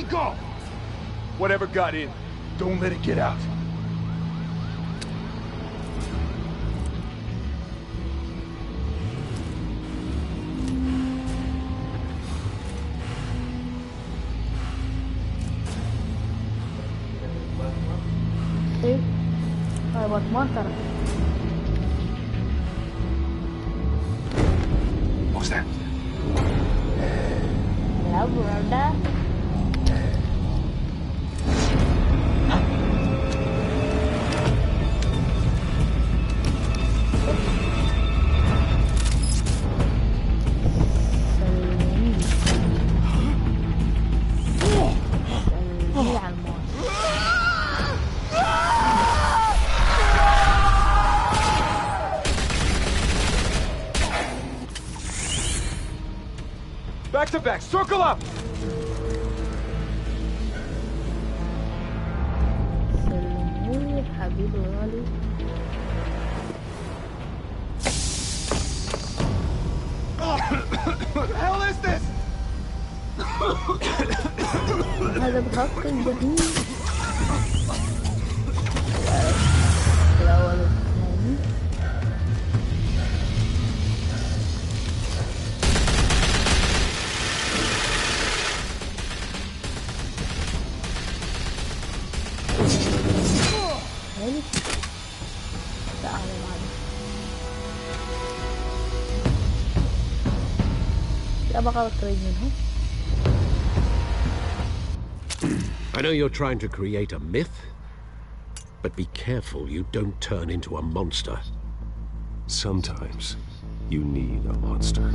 go! Whatever got in, don't let it get out. ايه هاي باتمان ترى. What's that? لعبة. Back to back, circle up! سلموني حبيبي غالي. What the hell is this? هذا بحق الجحيم. الأول والثاني. تعالى معنا. لا بقى بطريق منهم. I know you're trying to create a myth, but be careful you don't turn into a monster. Sometimes you need a monster.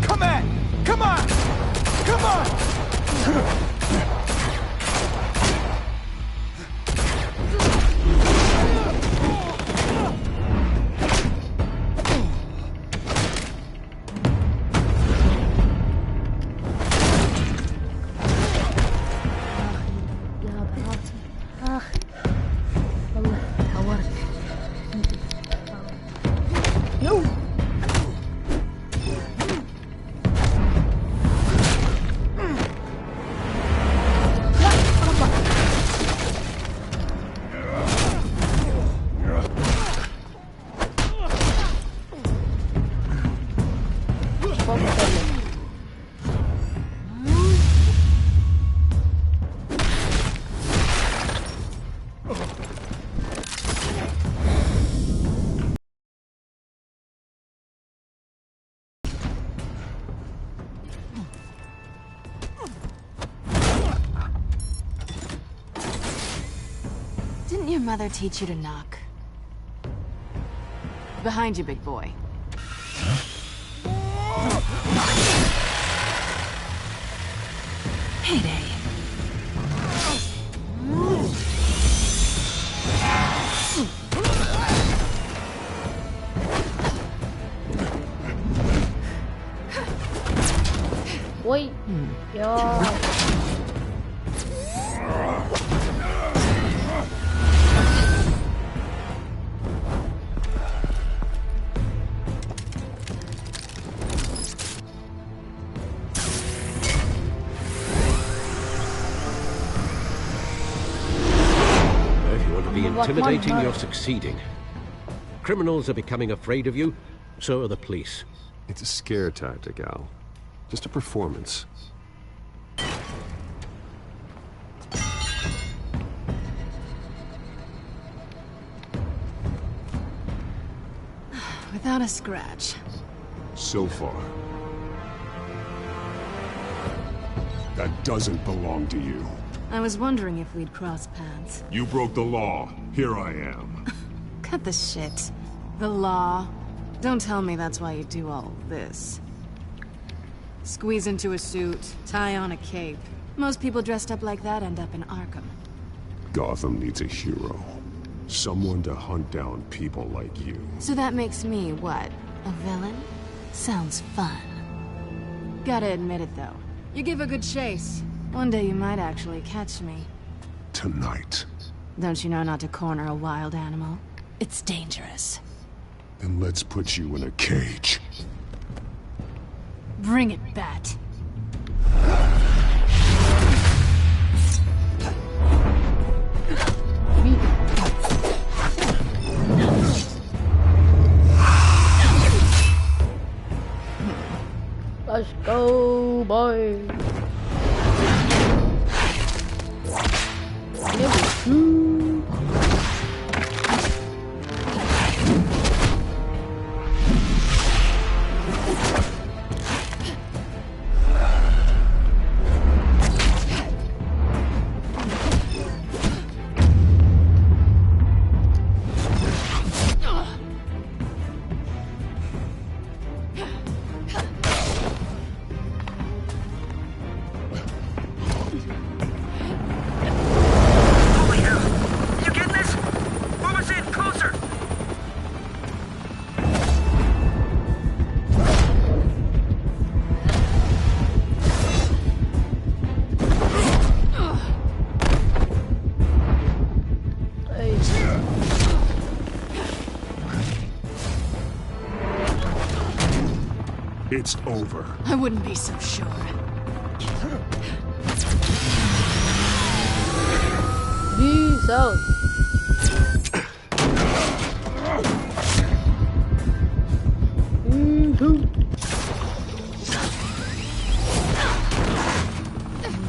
Come on! Come on! Come on! Didn't your mother teach you to knock? Behind you, big boy. Heyday. وي يا If you want to be intimidating, you're succeeding. Criminals are becoming afraid of you, so are the police. It's a scare tactic, Al. Just a performance. Without a scratch. So far. That doesn't belong to you. I was wondering if we'd cross paths. You broke the law. Here I am. Cut the shit. The law. Don't tell me that's why you do all this. Squeeze into a suit, tie on a cape. Most people dressed up like that end up in Arkham. Gotham needs a hero. Someone to hunt down people like you. So that makes me, what, a villain? Sounds fun. Gotta admit it, though. You give a good chase. One day you might actually catch me. Tonight. Don't you know not to corner a wild animal? It's dangerous. Then let's put you in a cage. Bring it, Bat. Let's go boy. It's over. I wouldn't be so sure. Peace out.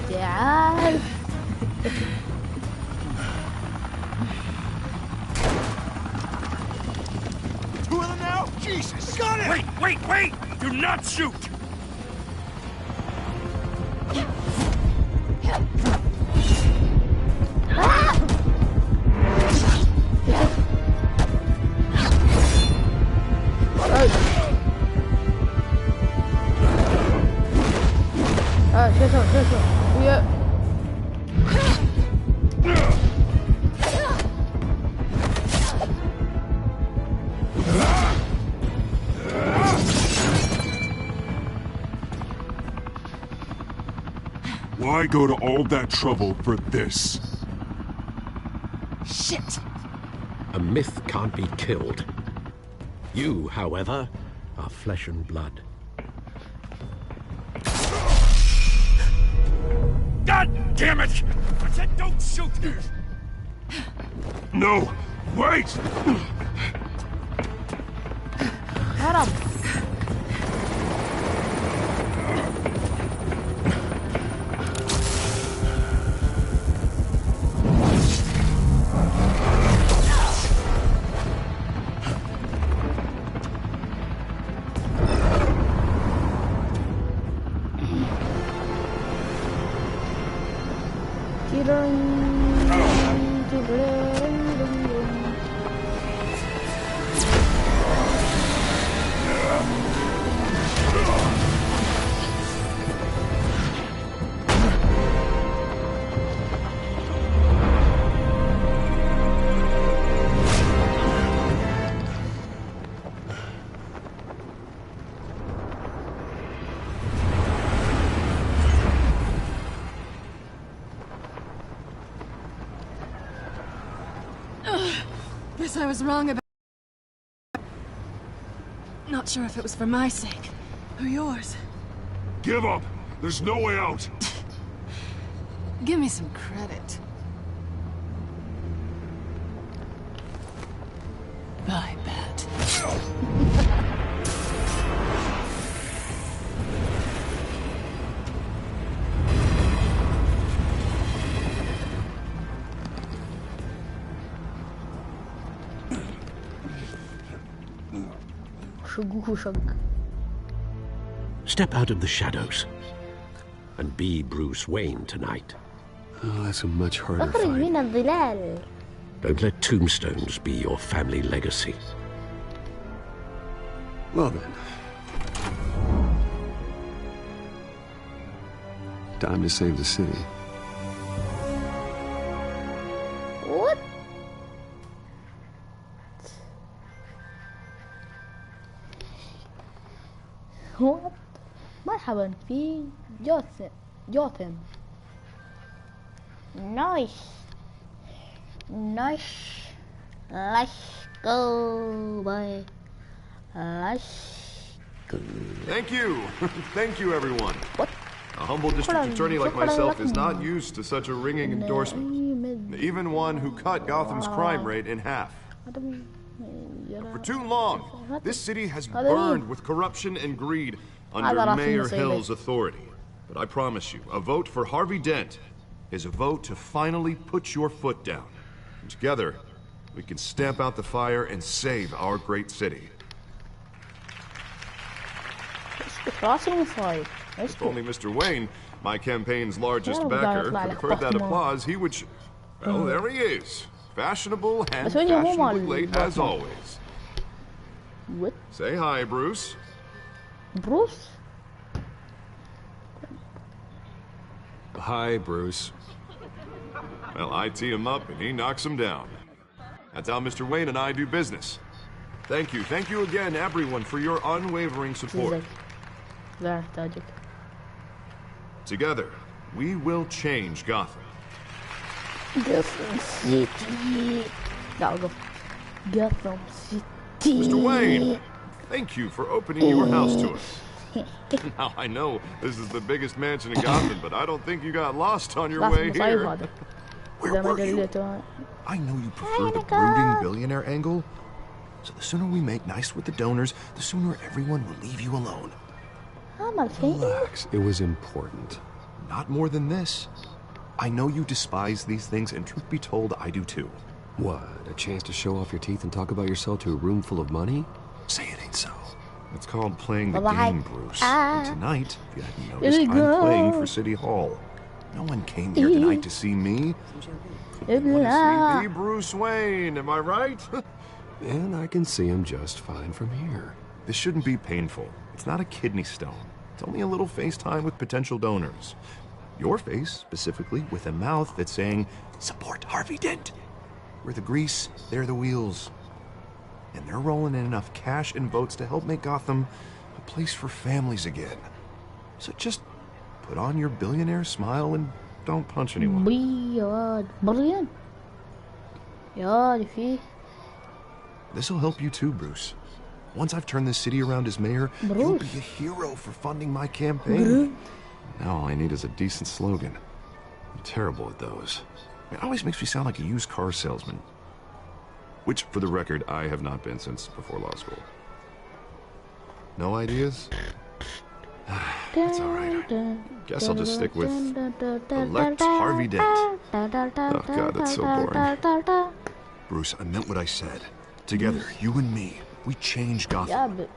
تعال. Two of them now? Jesus! Got it! Wait! Do not shoot! Why go to all that trouble for this? Shit! A myth can't be killed. You, however, are flesh and blood. God damn it! I said don't shoot! No! Wait! Haram. Guess I was wrong about... Not sure if it was for my sake, or yours. Give up! There's no way out! Give me some credit. I bet. Step out of the shadows and be Bruce Wayne tonight. Oh, that's a much harder اخرج من fight. الظلال. Don't let tombstones be your family legacy. Well then. Time to save the city. What? What? مرحبا في جوثم. Nice. Let's go, boy. Let's go. Thank you. Thank you, everyone. What? A humble district attorney like myself is not used to such a ringing endorsement. Even one who cut Gotham's crime rate in half. For too long, this city has burned with corruption and greed. under راح Mayor نصيبه. Hill's authority. But I promise you, a vote for Harvey Dent is a vote to finally put your foot down. And together, we can stamp out the fire and save our great city. راسي مصايب. If only Mr. Wayne, my campaign's largest Yeah, backer, guys, could have heard that applause, he would... Well, there he is. Fashionable and بس وجهه مو fashionably مال late as باتمان. always. What? Say hi, Bruce. بروس؟ Hi, Bruce. Well, I tee him up and he knocks him down. That's how Mr. Wayne and I do business. Thank you again, everyone, for your unwavering support. زيك. لا أحتاجك. Together, we will change Gotham. Gotham City. لا أوقف. Gotham City. Mr. Wayne, thank you for opening your house to us. Now, I know this is the biggest mansion in Gotham, but I don't think you got lost on your way لازم مصايب here. هذا. Where إذا ما were you? قلته. I know you prefer the brooding billionaire angle. So the sooner we make nice with the donors, the sooner everyone will leave you alone. Relax. It was important. Not more than this. I know you despise these things, and truth be told, I do too. What? A chance to show off your teeth and talk about yourself to a room full of money? Say it ain't so. It's called playing the Well, game, Bruce. And tonight, if you hadn't noticed, I'm playing for City Hall. No one came here tonight to see me. They want to see the Bruce Wayne, am I right? And I can see him just fine from here. This shouldn't be painful. It's not a kidney stone. It's only a little FaceTime with potential donors. Your face, specifically, with a mouth that's saying, support Harvey Dent. We're the grease, they're the wheels. And they're rolling in enough cash and votes to help make Gotham a place for families again. So just put on your billionaire smile and don't punch anyone. بريان. يا فيه. This'll help you too, Bruce. Once I've turned this city around as mayor, you'll be a hero for funding my campaign. Now all I need is a decent slogan. I'm terrible at those. It always makes me sound like a used car salesman. Which, for the record, I have not been since before law school. No ideas? That's all right. Guess I'll just stick with elect Harvey Dent. Oh, God, that's so boring. Bruce, I meant what I said. Together, you and me, we change Gotham. Yeah, but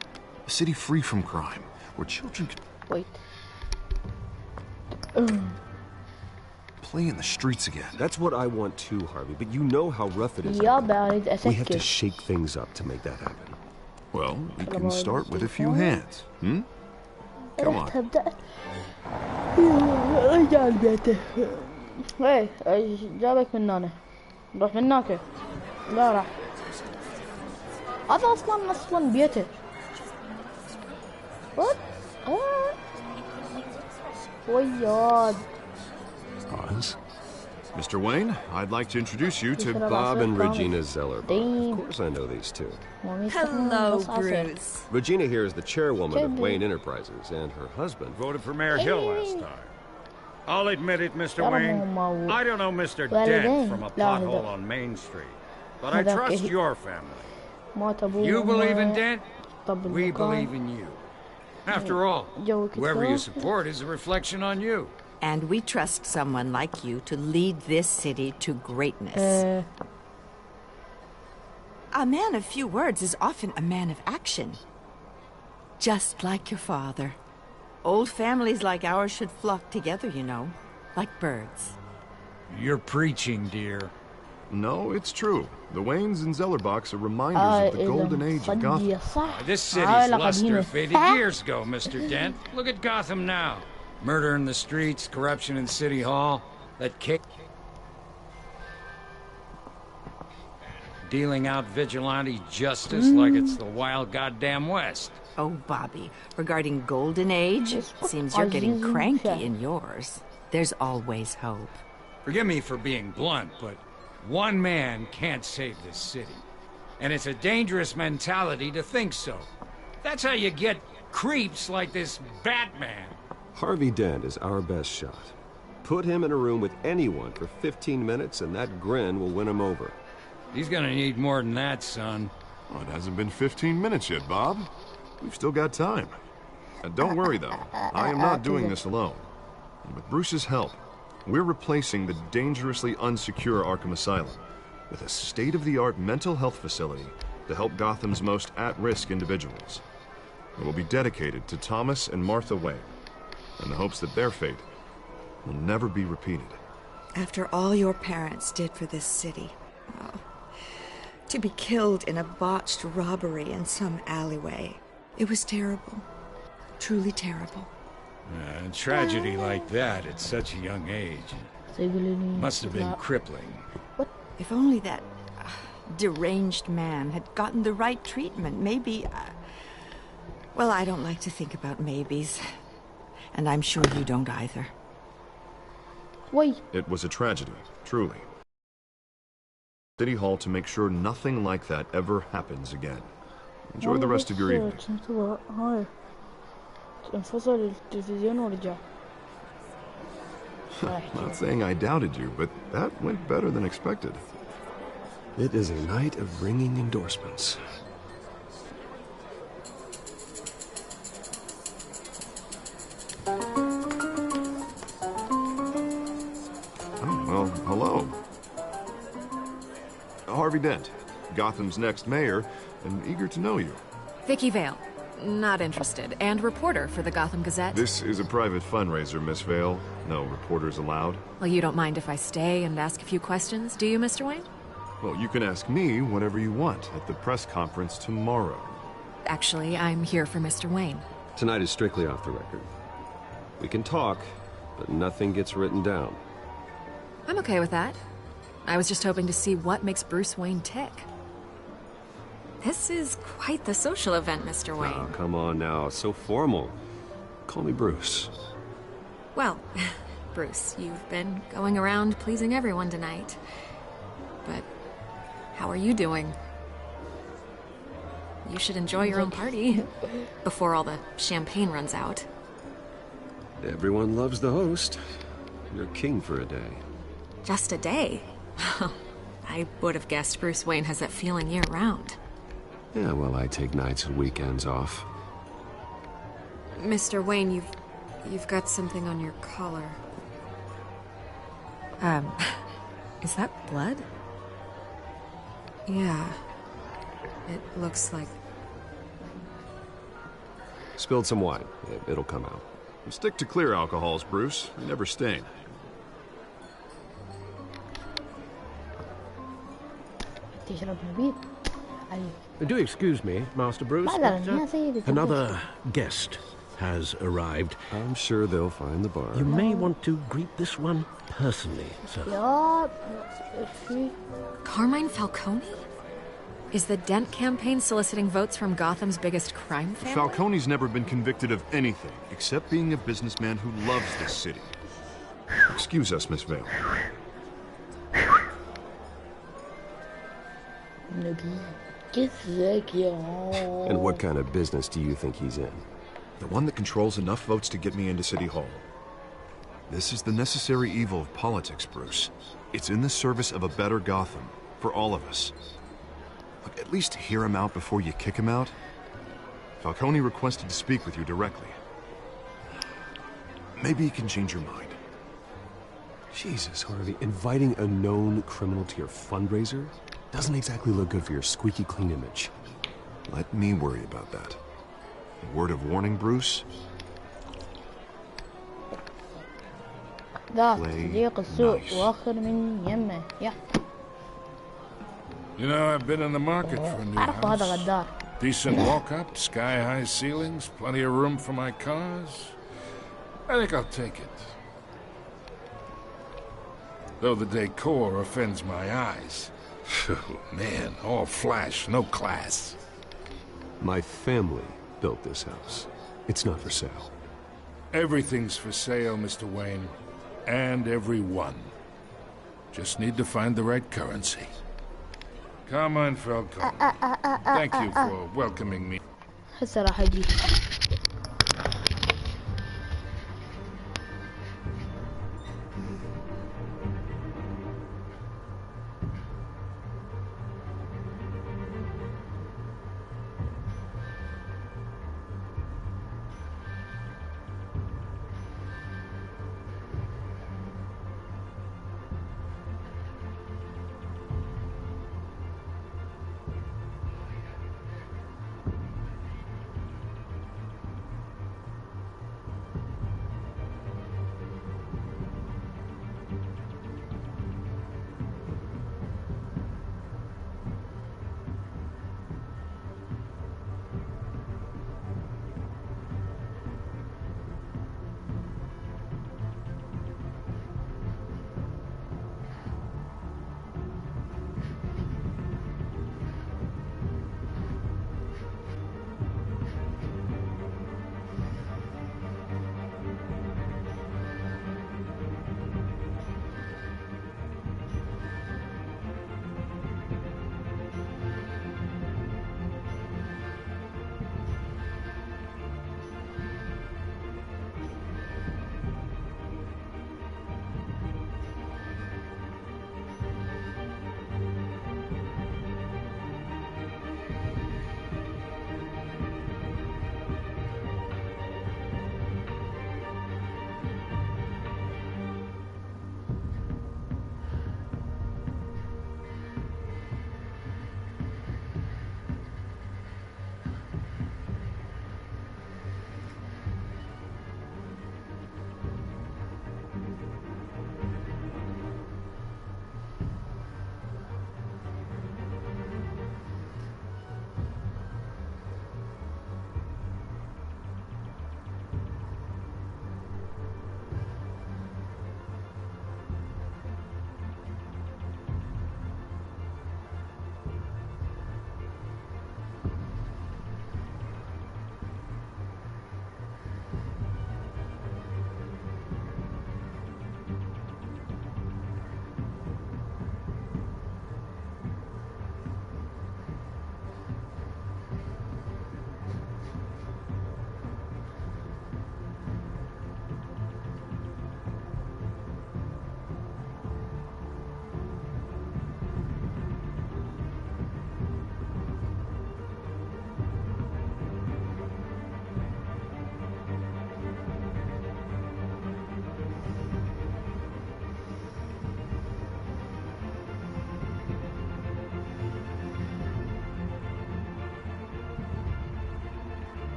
A city free from crime, where children can wait. play in the streets again. That's what I want too, Harvey, but you know how rough it is. يا أريد We have to أسكر. shake things up to make that happen. Well, we can start with a few hands, hmm? Come on. تبدأ. رجع بيته. ايه جابك من هنا. نروح من هناك. لا راح. هذا اصلا بيته. وات؟ وياد. Oz? Mr. Wayne, I'd like to introduce you to Bob and Regina Zellerbach. Of course I know these two. Hello, Bruce. Regina here is the chairwoman of Wayne Enterprises, and her husband... Voted for Mayor Hill last time. I'll admit it, Mr. Wayne. I don't know Mr. Dent from a pothole on Main Street, but I trust your family. You believe in Dent? We believe in you. After all, whoever you support is a reflection on you. And we trust someone like you to lead this city to greatness. A man of few words is often a man of action. Just like your father. Old families like ours should flock together, you know, like birds. You're preaching, dear. No, it's true. The Waynes and Zellerbachs are reminders of the golden age of Gotham. This city's luster faded years ago, Mr. Dent. Look at Gotham now. Murder in the streets, corruption in City Hall, that dealing out vigilante justice like it's the wild goddamn West. Oh, Bobby, regarding Golden Age, seems you're getting cranky in yours. There's always hope. Forgive me for being blunt, but one man can't save this city. And it's a dangerous mentality to think so. That's how you get creeps like this Batman. Harvey Dent is our best shot. Put him in a room with anyone for 15 minutes and that grin will win him over. He's gonna need more than that, son. Oh, it hasn't been 15 minutes yet, Bob. We've still got time. And don't worry, though. I am not doing this alone. With Bruce's help, we're replacing the dangerously unsecure Arkham Asylum with a state-of-the-art mental health facility to help Gotham's most at-risk individuals. It will be dedicated to Thomas and Martha Wayne, in the hopes that their fate will never be repeated. After all your parents did for this city, oh, to be killed in a botched robbery in some alleyway, it was terrible. Truly terrible. A tragedy like that at such a young age must have been crippling. What? If only that deranged man had gotten the right treatment, maybe... well, I don't like to think about maybes. And I'm sure you don't either. Wait. It was a tragedy, truly. City Hall to make sure nothing like that ever happens again. Enjoy the rest of your evening. انفصل التلفزيون ورجع. Not saying I doubted you, but that went better than expected. It is a night of ringing endorsements. Oh, well, hello. Harvey Dent, Gotham's next mayor, and eager to know you. Vicky Vale. Not interested. And reporter for the Gotham Gazette. This is a private fundraiser, Miss Vale. No reporters allowed. Well, you don't mind if I stay and ask a few questions, do you, Mr. Wayne? Well, you can ask me whatever you want at the press conference tomorrow. Actually, I'm here for Mr. Wayne. Tonight is strictly off the record. We can talk, but nothing gets written down. I'm okay with that. I was just hoping to see what makes Bruce Wayne tick. This is quite the social event, Mr. Wayne. Oh, come on now. So formal. Call me Bruce. Well, Bruce, you've been going around pleasing everyone tonight. But how are you doing? You should enjoy your own party before all the champagne runs out. Everyone loves the host. You're king for a day. Just a day? I would have guessed Bruce Wayne has that feeling year-round. Yeah, well, I take nights and weekends off. Mr. Wayne, you've got something on your collar. Is that blood? Yeah. It looks like... Spilled some wine. It'll come out. Stick to clear alcohols, Bruce. They never stain. Do excuse me, Master Bruce, but, another guest has arrived. I'm sure they'll find the bar. You may want to greet this one personally, sir. Carmine Falcone? Is the Dent campaign soliciting votes from Gotham's biggest crime family? Falcone's never been convicted of anything except being a businessman who loves this city. Excuse us, Miss Vale. And what kind of business do you think he's in? The one that controls enough votes to get me into City Hall. This is the necessary evil of politics, Bruce. It's in the service of a better Gotham, for all of us. Look, at least hear him out before you kick him out. Falcone requested to speak with you directly. Maybe he can change your mind. Jesus, Harvey, inviting a known criminal to your fundraiser doesn't exactly look good for your squeaky clean image. Let me worry about that. A word of warning, Bruce? You know, I've been in the market for a new house. Decent walk-up, sky-high ceilings, plenty of room for my cars. I think I'll take it. Though the decor offends my eyes. Oh, man, all flash, no class. My family built this house. It's not for sale. Everything's for sale, Mr. Wayne. And everyone. Just need to find the right currency. Carmine Falcone. Thank you for welcoming me.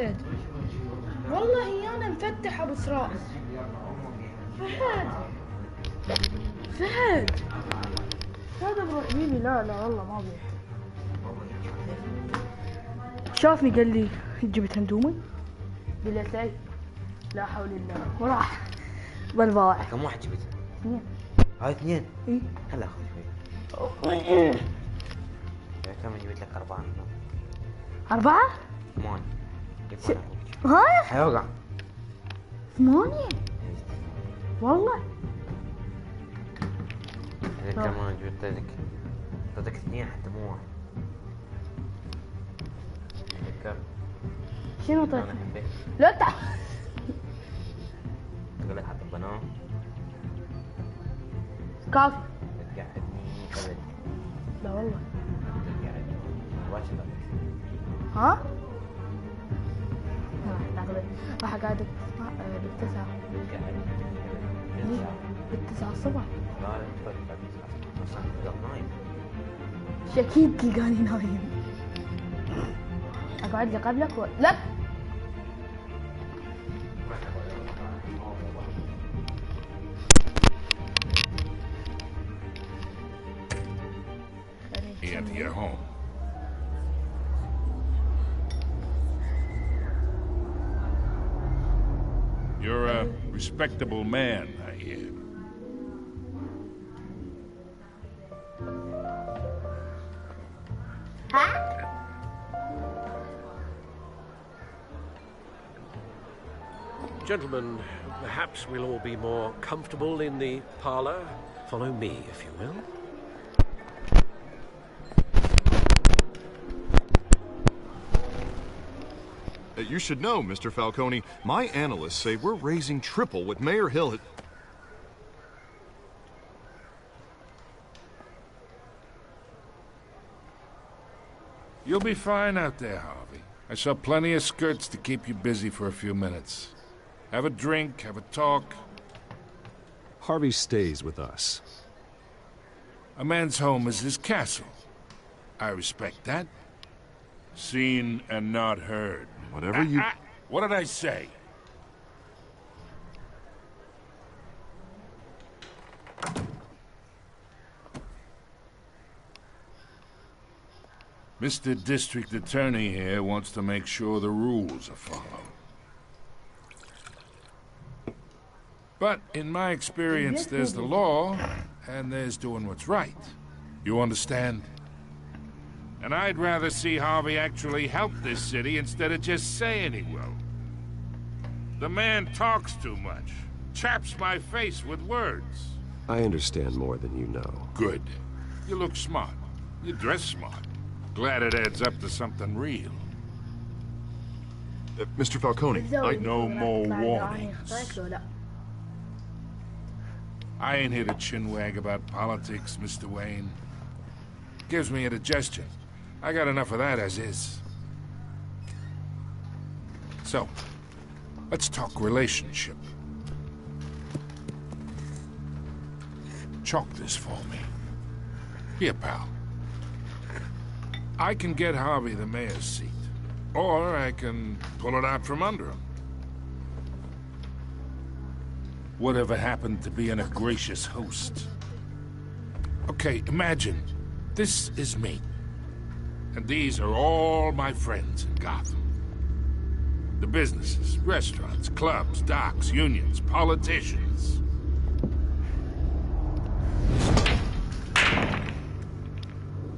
فهد والله انا مفتح ابو سراس. فهد هذا بروح حبيبي. لا والله ما ابي. شافني قال لي جبت هندومي قلت له لا حول الله وراح بالباع. كم واحد جبت؟ 2. هاي 2؟ اي هلا اخذ شوي. كم جبت لك 4 هنا؟ 4؟ 8. ها؟ حيوقع 8 والله. إذا كمان جبت لك اعطيتك 2 حتى مو 1. تذكر شنو طيب؟ لا تعال. تقول لك حط البنان كافي. تقعدني ابد. لا والله. تقعدني واجد. ها؟ راح اقعدك بالتسعة. بالتسعة الصبح. اكيد تلقاني نايم. اقعد لي قبلك لا. And you're home. You're a respectable man, I hear. Gentlemen, perhaps we'll all be more comfortable in the parlor. Follow me, if you will. You should know, Mr. Falcone, my analysts say we're raising triple what Mayor Hill had... You'll be fine out there, Harvey. I saw plenty of skirts to keep you busy for a few minutes. Have a drink, have a talk. Harvey stays with us. A man's home is his castle. I respect that. Seen and not heard. Whatever you... What did I say? Mr. District Attorney here wants to make sure the rules are followed. But in my experience, there's the law, and there's doing what's right. You understand? And I'd rather see Harvey actually help this city instead of just saying he will. The man talks too much. Chaps my face with words. I understand more than you know. Good. You look smart. You dress smart. Glad it adds up to something real. Mr. Falcone, No more warnings. I ain't here to chinwag about politics, Mr. Wayne. Gives me indigestion. I got enough of that as is. So, let's talk relationship. Chalk this for me. Here, pal. I can get Harvey the mayor's seat, or I can pull it out from under him. Whatever happened to being a gracious host? Okay, imagine this is me. And these are all my friends in Gotham. The businesses, restaurants, clubs, docks, unions, politicians.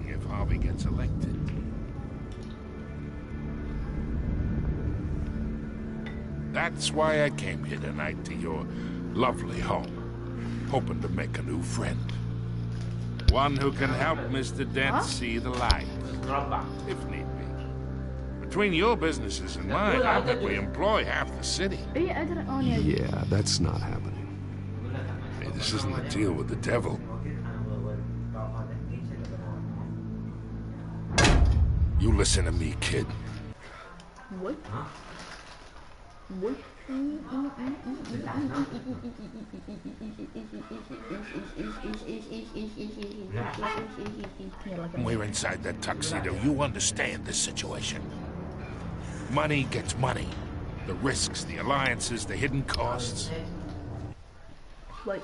If Harvey gets elected. That's why I came here tonight to your lovely home, hoping to make a new friend. One who can help Mr. Dent see the light, if need be. Between your businesses and mine, I bet we employ half the city. Yeah, that's not happening. Hey, this isn't a deal with the devil. You listen to me, kid. What? What? We're inside that tuxedo. You understand this situation. Money gets money. The risks, the alliances, the hidden costs. Wait.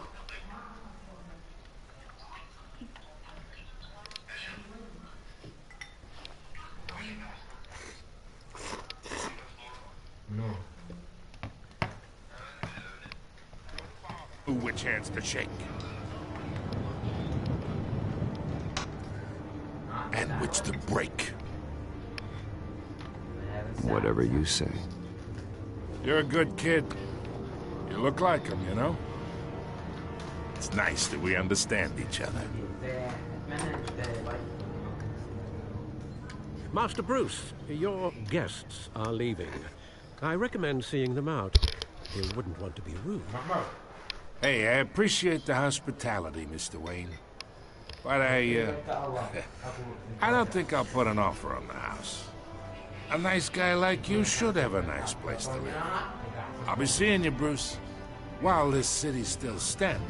Which hands to shake? And which to break? Whatever you say. You're a good kid. You look like him, you know? It's nice that we understand each other. Master Bruce, your guests are leaving. I recommend seeing them out. You wouldn't want to be rude. Hey, I appreciate the hospitality, Mr. Wayne. But I don't think I'll put an offer on the house. A nice guy like you should have a nice place to live. I'll be seeing you, Bruce, while this city's still standing.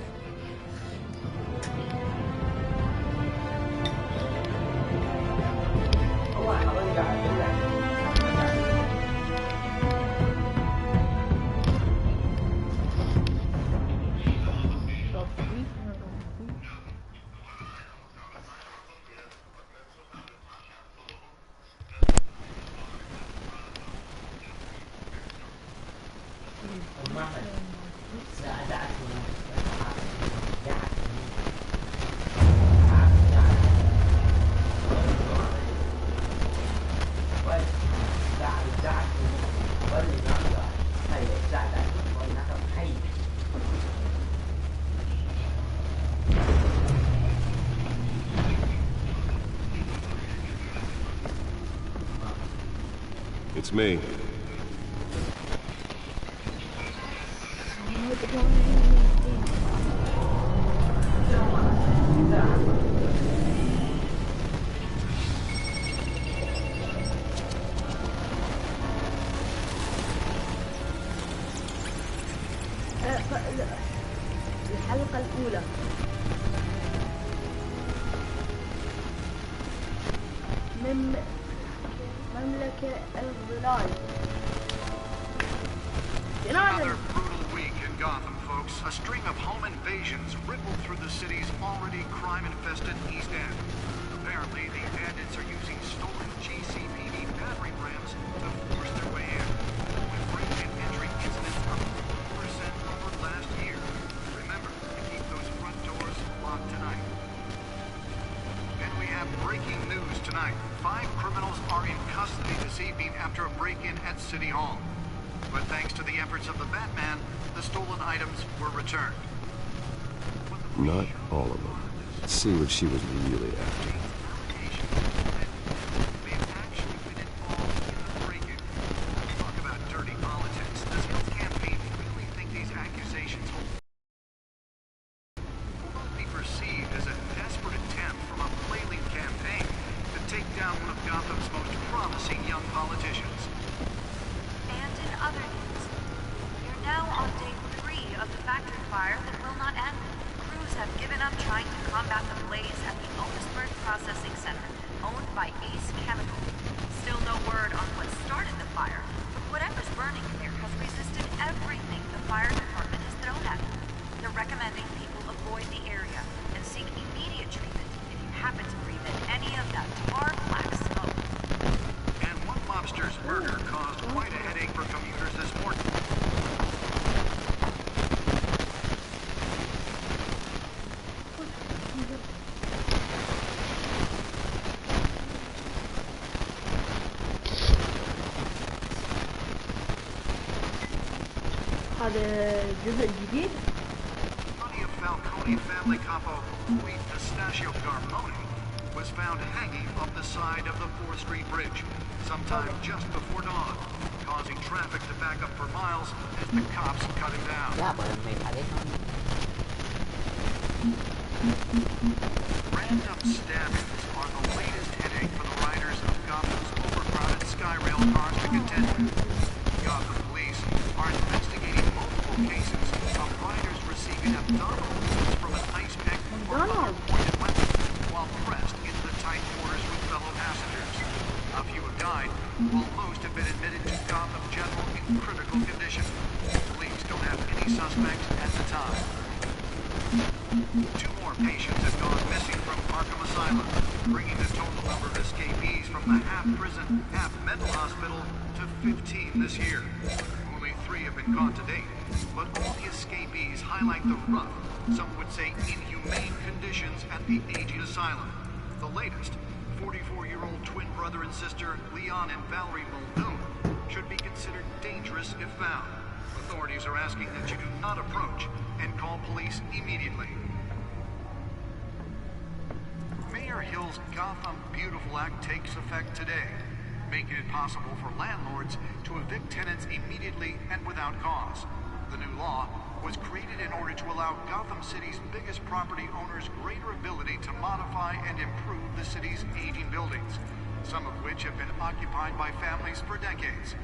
It's me. الحلقة الأولى من مملكة الظلال. Another brutal week in Gotham, folks. A string of home invasions rippled through the city's already crime-infested East End. Apparently, the bandits are using stolen GCPD battering rams to force their way in, with break-in entry incidents up 4% over last year. Remember to keep those front doors locked tonight. And we have breaking news tonight. 5 criminals are in custody this evening after a break-in at City Hall. But thanks to the efforts of the Batman, the stolen items were returned. Not all of them. Let's see what she was really after. They've actually been involved in the break-in. Talk about dirty politics. Does Hill's campaign really think these accusations will be perceived as a desperate attempt from a flailing campaign to take down one of Gotham's most promising young politicians? And in other news, you're now on day 3 of the factory fire that will not end. Crews have given up trying to combat the blaze at the OMER Processing Center, owned by Ace Chemical. Still no word on what started the fire, but whatever's burning there has resisted everything the fire department has thrown at it. They're recommending people avoid the area and seek immediate treatment if you happen to breathe in any of that tar black smoke. And one lobster's murder caused quite a headache for commuters this morning. هذا جزء جديد. Money of Falcone family capo Louis Pistachio Garmoni was found hanging off the side of the 4th Street Bridge sometime just before dawn, causing traffic to back up for miles as the cops cut him down. Random stabbings are the latest headache for the riders of Gotham's overcrowded Skyrail cars to contend with. Gotham police are investigating multiple cases of riders receiving abdominal wounds from an ice pick or other pointed weapon while pressed into the tight quarters with fellow passengers. A few of died, while most have been admitted to Gotham General in critical condition. Police don't have any suspects at the time. 2 more patients have gone missing from Arkham Asylum, bringing the total number of escapees from the half-prison, half-mental hospital to 15 this year. Only 3 have been caught to date, but all the escapees highlight the rough, some would say inhumane conditions at the aging asylum. The latest, 44-year-old twin brother and sister Leon and Valerie Muldoon, should be considered dangerous if found. Authorities are asking that you do not approach and call police immediately. Mayor Hill's Gotham Beautiful Act takes effect today, making it possible for landlords to evict tenants immediately and without cause. The new law was created in order to allow Gotham City's biggest property owners greater ability to modify and improve the city's aging buildings, some of which have been occupied by families for decades.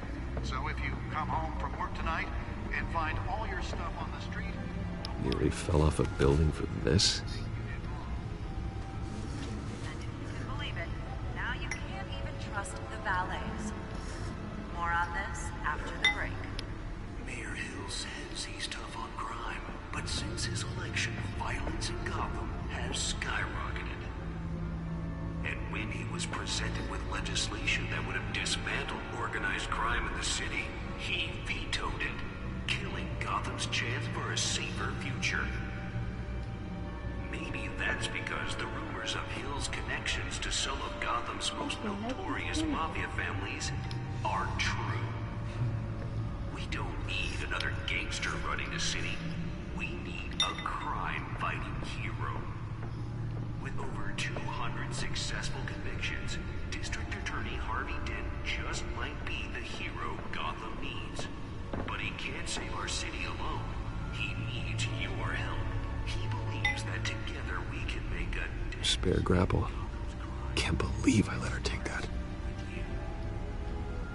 So if you come home from work tonight and find all your stuff on the street... Nearly fell off a building for this? And if you can believe it, now you can't even trust the valets. More on this after the break. Mayor Hill says he's tough on crime, but since his election, violence in Gotham has skyrocketed. And when he was presented with legislation that would have dismantled organized crime in the city, he vetoed it, killing Gotham's chance for a safer future. Maybe that's because the rumors of Hill's connections to some of Gotham's most notorious mafia families aren't true. We don't need another gangster running the city. We need a crime-fighting hero. With over 200 successful convictions, District Attorney Harvey Dent just might be the hero Gotham needs. But he can't save our city alone. He needs your help. He believes that together we can make a... Spare grapple. Can't believe I let her take that.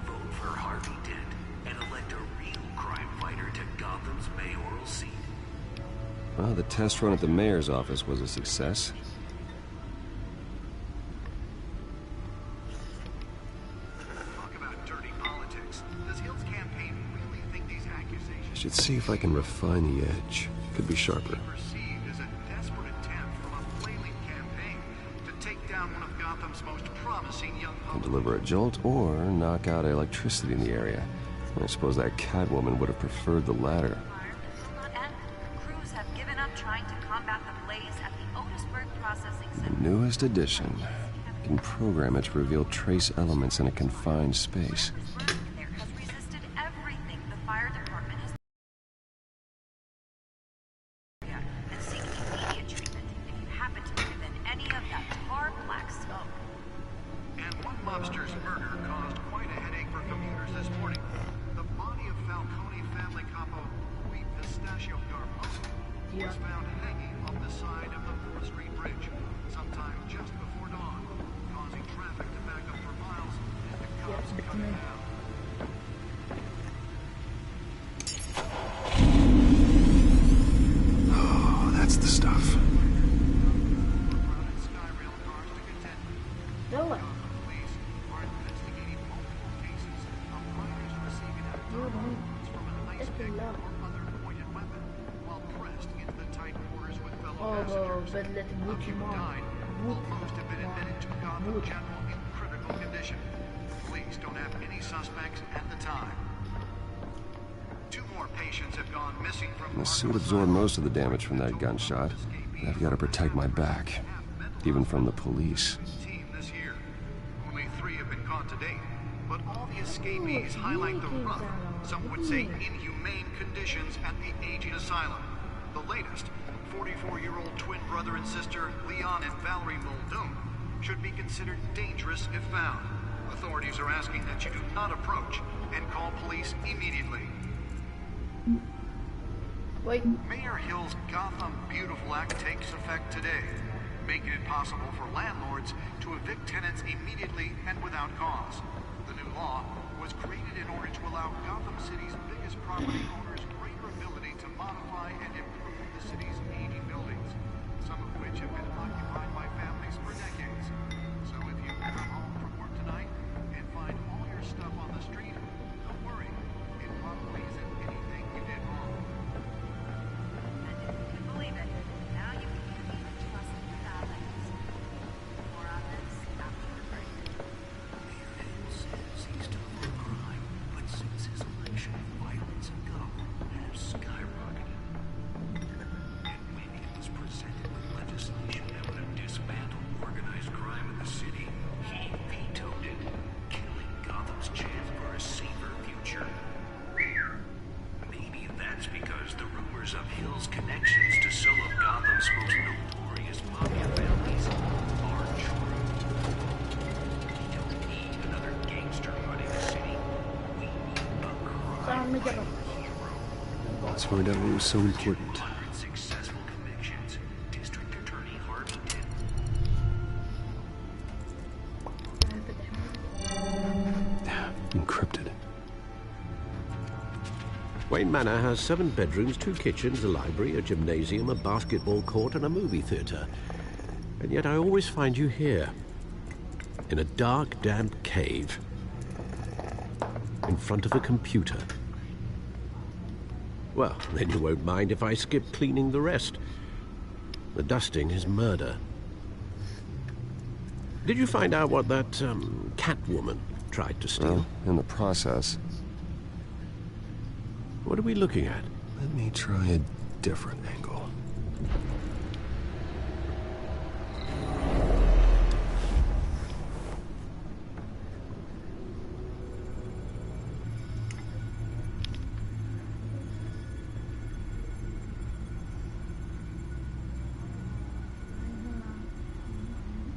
Vote for Harvey Dent and elect a real crime fighter to Gotham's mayoral seat. Well, the test run at the mayor's office was a success. Talk about dirty politics. Does Hill's campaign really think these accusations... Should see if I can refine the edge. Could be sharper. ...perceived as a desperate attempt from a flailing campaign to take down one of Gotham's most promising young... Can deliver a jolt or knock out electricity in the area. I suppose that Catwoman would have preferred the latter. Crews have given up trying to combat the blaze at the Otisburg Processing Center. Newest addition. Can program it to reveal trace elements in a confined space. There has resisted everything the fire department has... and seek immediate treatment if you happen to be within any of that tar black smoke. And one mobster's murder caused quite a headache for commuters this morning. The body of Falcone family capo Louis Pistachio Garposo was found hanging off the side of the 4th Street Bridge sometime just before dawn, causing traffic to back up for miles as the cops cut it down. Oh, that's the stuff. Police are investigating multiple cases of minors receiving abdominals from an ice pick or other pointed weapon while pressed into the tight quarters with fellow passengers. A few died, while most have been admitted to Gotham General in critical condition. Police don't have any suspects at the time. 2 more patients have gone missing from... The suit absorbed most of the damage from that gunshot. I've got to protect my back, even from the police. This year. Only 3 have been caught to date, but all the escapees highlight the rough, some would say inhumane conditions at the aging asylum. The latest, 44-year-old twin brother and sister Leon and Valerie Muldoon, should be considered dangerous if found. Authorities are asking that you do not approach and call police immediately. Wait. Mayor Hill's Gotham Beautiful Act takes effect today, making it possible for landlords to evict tenants immediately and without cause. The new law was created in order to allow Gotham City's biggest property owners greater ability to modify and improve the city's aging buildings, some of which have been occupied by families for decades. So if you come home from work tonight and find Let's find out what was so important. Successful convictions. District Attorney Harvey Encrypted. Wayne Manor has 7 bedrooms, 2 kitchens, a library, a gymnasium, a basketball court, and a movie theater. And yet I always find you here, in a dark, damp cave, in front of a computer. Well, then you won't mind if I skip cleaning the rest. The dusting is murder. Did you find out what that, Catwoman tried to steal? Well, in the process. What are we looking at? Let me try a different angle.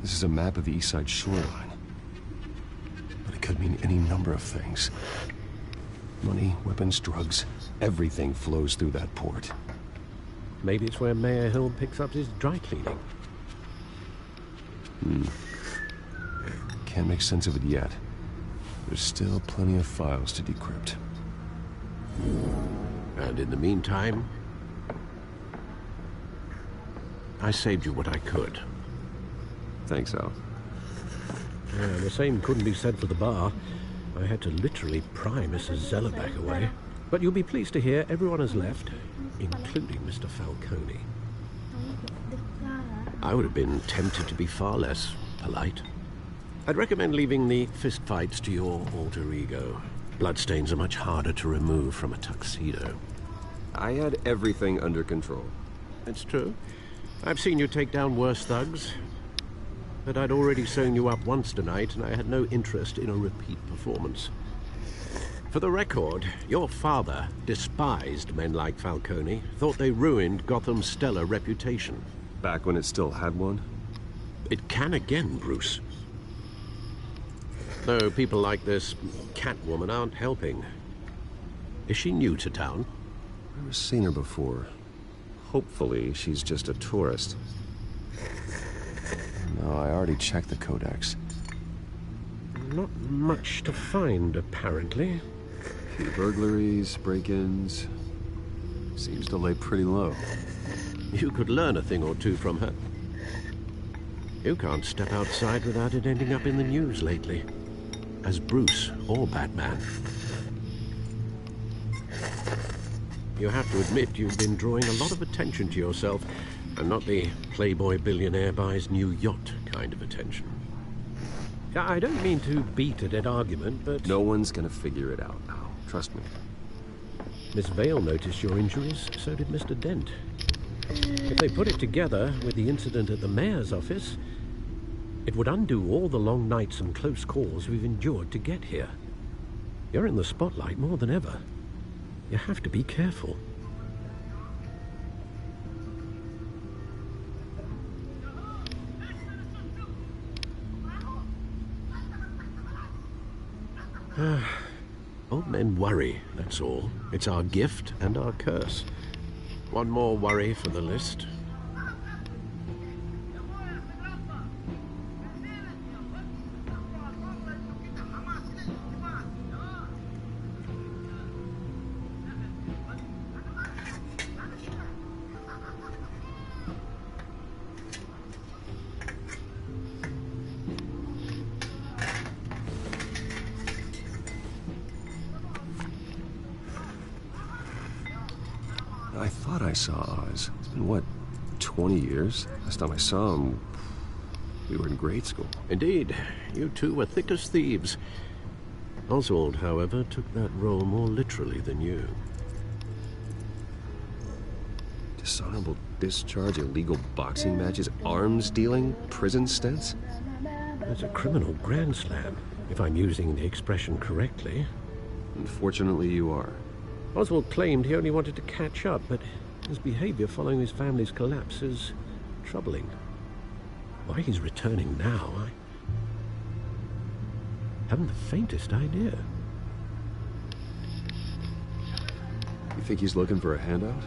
This is a map of the East Side shoreline. But it could mean any number of things. Money, weapons, drugs, everything flows through that port. Maybe it's where Mayor Hill picks up his dry cleaning. Can't make sense of it yet. There's still plenty of files to decrypt. And in the meantime, I saved you what I could. Thanks, Al. The same couldn't be said for the bar. I had to literally pry Mrs. Zellerback away. But you'll be pleased to hear everyone has left, including Mr. Falcone. I would have been tempted to be far less polite. I'd recommend leaving the fistfights to your alter ego. Bloodstains are much harder to remove from a tuxedo. I had everything under control. It's true. I've seen you take down worse thugs. But I'd already sewn you up once tonight, and I had no interest in a repeat performance. For the record, your father despised men like Falcone, thought they ruined Gotham's stellar reputation. Back when it still had one? It can again, Bruce. Though people like this Catwoman aren't helping. Is she new to town? I've never seen her before. Hopefully, she's just a tourist. No, I already checked the codex. Not much to find, apparently. A few burglaries, break-ins. Seems to lay pretty low. You could learn a thing or two from her. You can't step outside without it ending up in the news lately. As Bruce or Batman. You have to admit you've been drawing a lot of attention to yourself, and not the playboy billionaire buys new yacht kind of attention. I don't mean to beat a dead argument, but... No one's gonna figure it out now. Trust me. Miss Vale noticed your injuries, so did Mr. Dent. If they put it together with the incident at the mayor's office, it would undo all the long nights and close calls we've endured to get here. You're in the spotlight more than ever. You have to be careful. Old men worry, that's all. It's our gift and our curse. One more worry for the list. I thought I saw Oz. It's been, what, 20 years? Last time I saw him, we were in grade school. Indeed. You two were thick as thieves. Oswald, however, took that role more literally than you. Dishonorable discharge, illegal boxing matches, arms dealing, prison stints? That's a criminal grand slam, if I'm using the expression correctly. Unfortunately, you are. Oswald claimed he only wanted to catch up, but his behavior following his family's collapse is troubling. Why he's returning now, I haven't the faintest idea. You think he's looking for a handout?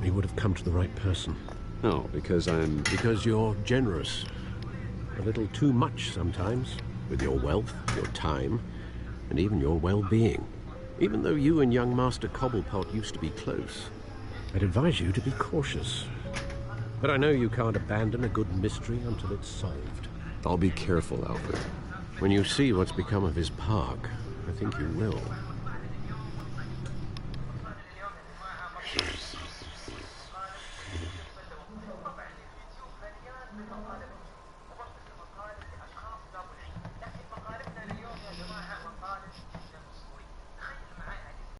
He would have come to the right person. No, because I'm... Because you're generous. A little too much sometimes. With your wealth, your time, and even your well-being. Even though you and young Master Cobblepot used to be close, I'd advise you to be cautious. But I know you can't abandon a good mystery until it's solved. I'll be careful, Alfred. When you see what's become of his park, I think you will.